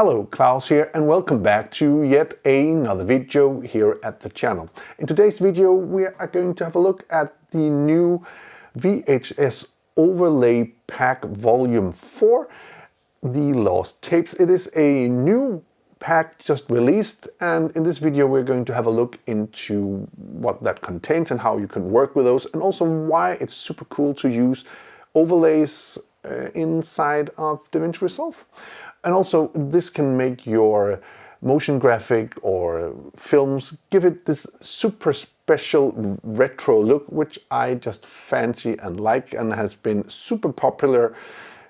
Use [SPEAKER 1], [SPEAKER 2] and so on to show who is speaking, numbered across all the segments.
[SPEAKER 1] Hello, Klaus here, and welcome back to yet another video here at the channel. In today's video we are going to have a look at the new VHS Overlay Pack Volume 4, the Lost Tapes. It is a new pack just released, and in this video we're going to have a look into what that contains and how you can work with those, and also why it's super cool to use overlays inside of DaVinci Resolve. And also this can make your motion graphic or films, give it this super special retro look, which I just fancy and like, and has been super popular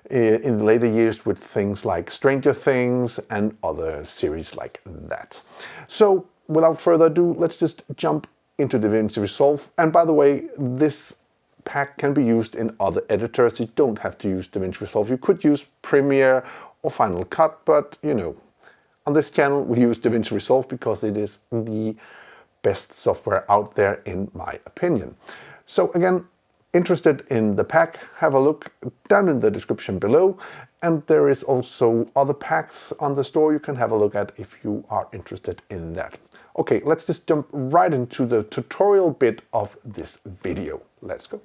[SPEAKER 1] in the later years with things like Stranger Things and other series like that. So without further ado, let's just jump into DaVinci Resolve. And by the way, this pack can be used in other editors. You don't have to use DaVinci Resolve. You could use Premiere or Final Cut, but you know, on this channel we use DaVinci Resolve because it is the best software out there in my opinion. So again, interested in the pack, have a look down in the description below, and there is also other packs on the store you can have a look at if you are interested in that. Okay, let's just jump right into the tutorial bit of this video. Let's go.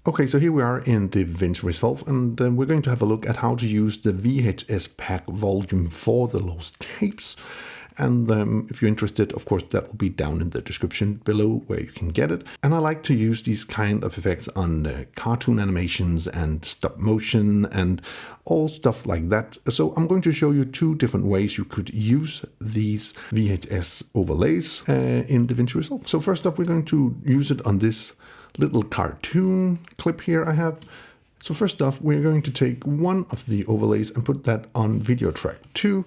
[SPEAKER 1] Okay, so here we are in DaVinci Resolve, and we're going to have a look at how to use the VHS Pack Volume 4, the Lost Tapes. And if you're interested, of course, that will be down in the description below where you can get it. And I like to use these kind of effects on cartoon animations and stop motion and all stuff like that. So I'm going to show you two different ways you could use these VHS overlays in DaVinci Resolve. So first off, we're going to use it on this little cartoon clip here I have. So first off, we're going to take one of the overlays and put that on video track 2.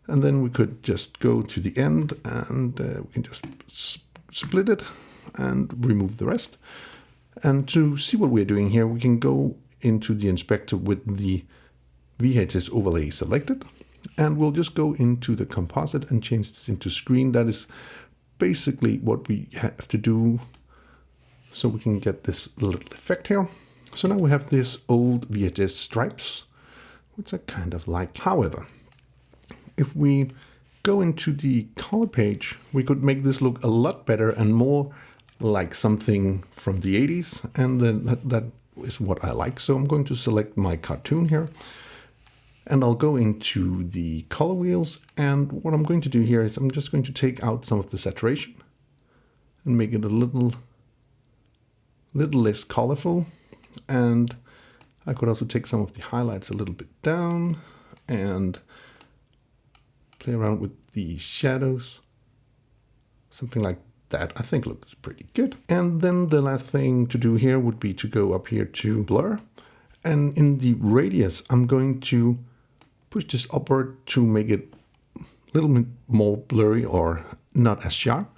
[SPEAKER 1] And then we could just go to the end and we can just split it and remove the rest. And to see what we're doing here, we can go into the inspector with the VHS overlay selected. And we'll just go into the composite and change this into screen. That is basically what we have to do so we can get this little effect here. So now we have this old VHS stripes, which I kind of like. However, if we go into the color page, we could make this look a lot better and more like something from the 80s. And then that is what I like. So I'm going to select my cartoon here and I'll go into the color wheels. And what I'm going to do here is I'm just going to take out some of the saturation and make it a little less colorful. And I could also take some of the highlights a little bit down and play around with the shadows. Something like that I think looks pretty good. And then the last thing to do here would be to go up here to blur. And in the radius, I'm going to push this upward to make it a little bit more blurry or not as sharp.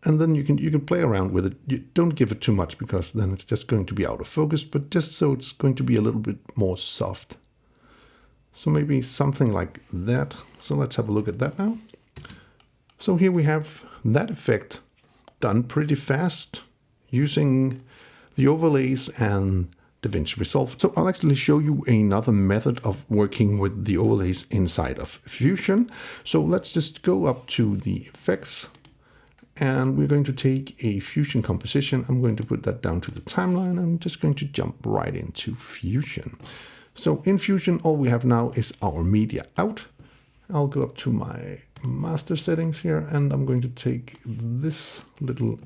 [SPEAKER 1] And then you can play around with it. You don't give it too much because then it's just going to be out of focus, but just so it's going to be a little bit more soft. So maybe something like that. So let's have a look at that now. So here we have that effect done pretty fast using the overlays and DaVinci Resolve. So I'll actually show you another method of working with the overlays inside of Fusion. So let's just go up to the effects. And we're going to take a Fusion composition. I'm going to put that down to the timeline. I'm just going to jump right into Fusion. So in Fusion, all we have now is our media out. I'll go up to my master settings here, and I'm going to take this little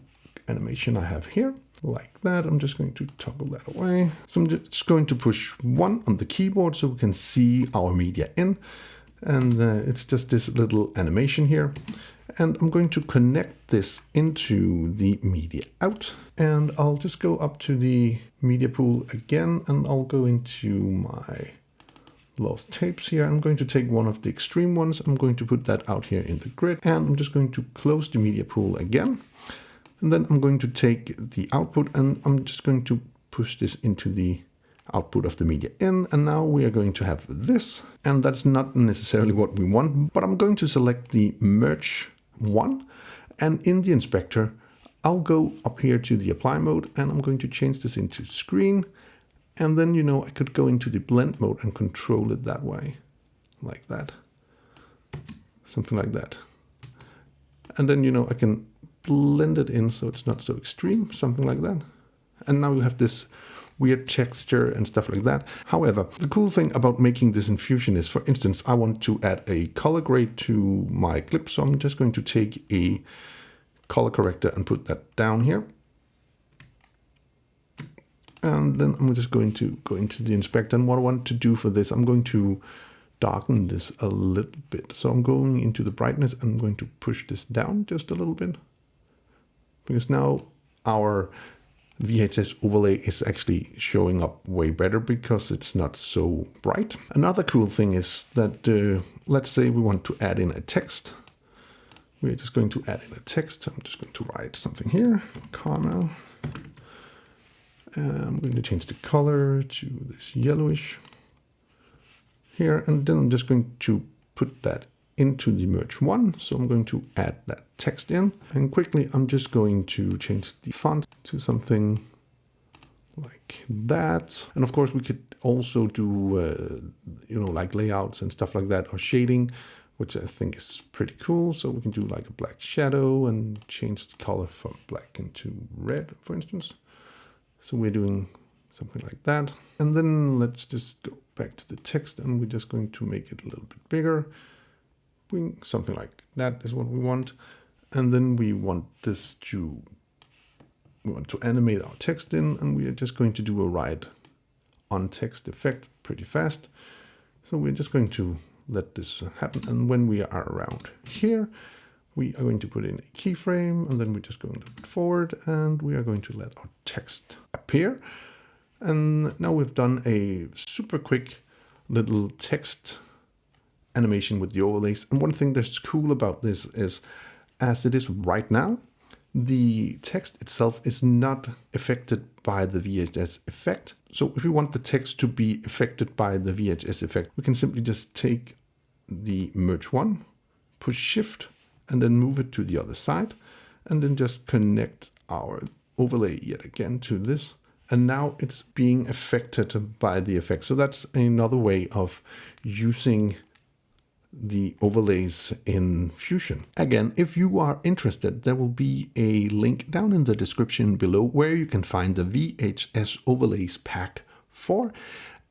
[SPEAKER 1] animation I have here, like that. I'm just going to toggle that away. So I'm just going to push 1 on the keyboard so we can see our media in. And it's just this little animation here. And I'm going to connect this into the media out. And I'll just go up to the media pool again, and I'll go into my lost tapes here. I'm going to take one of the extreme ones. I'm going to put that out here in the grid. And I'm just going to close the media pool again. And then I'm going to take the output and I'm just going to push this into the output of the media in, and now we are going to have this, and that's not necessarily what we want, but I'm going to select the merge one, and in the inspector I'll go up here to the apply mode and I'm going to change this into screen, And then, I could go into the blend mode and control it that way, like that. something like that. And then, you know, I can blend it in so it's not so extreme, something like that. And now you have this weird texture and stuff like that. However, the cool thing about making this in Fusion is, for instance, I want to add a color grade to my clip. So I'm just going to take a color corrector and put that down here. And then I'm just going to go into the inspector. And what I want to do for this, I'm going to darken this a little bit. So I'm going into the brightness and I'm going to push this down just a little bit. Because now our VHS overlay is actually showing up way better because it's not so bright. Another cool thing is that, let's say we want to add in a text. We're just going to add in a text. I'm just going to write something here, comma. I'm going to change the color to this yellowish here. And then I'm just going to put that into the merge one. So I'm going to add that text in, and quickly I'm just going to change the font to something like that. And of course we could also do, you know, like layouts and stuff like that, or shading, which I think is pretty cool. So we can do like a black shadow and change the color from black into red, for instance. So we're doing something like that. And then let's just go back to the text and we're just going to make it a little bit bigger. Something like that is what we want. And then we want this to, we want to animate our text in, and we are just going to do a write on text effect pretty fast. So we're just going to let this happen. And when we are around here, we are going to put in a keyframe, and then we're just going to put forward, and we are going to let our text appear. And now we've done a super quick little text animation with the overlays. And one thing that's cool about this is, as it is right now, the text itself is not affected by the VHS effect. So if we want the text to be affected by the VHS effect, we can simply just take the merge one, push shift, and then move it to the other side, and then just connect our overlay yet again to this. And now it's being affected by the effect. So that's another way of using the overlays in Fusion. Again, if you are interested, there will be a link down in the description below where you can find the VHS Overlays Pack 4.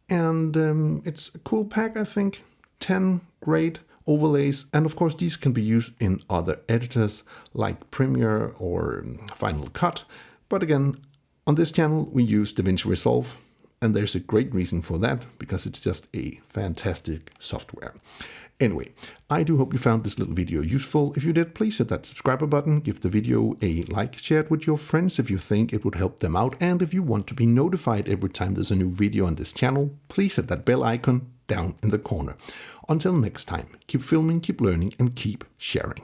[SPEAKER 1] And it's a cool pack, I think. 10 great overlays. And of course, these can be used in other editors like Premiere or Final Cut. But again, on this channel, we use DaVinci Resolve. And there's a great reason for that, because it's just a fantastic software. Anyway, I do hope you found this little video useful. If you did, please hit that subscribe button, give the video a like, share it with your friends if you think it would help them out. And if you want to be notified every time there's a new video on this channel, please hit that bell icon down in the corner. Until next time, keep filming, keep learning, and keep sharing.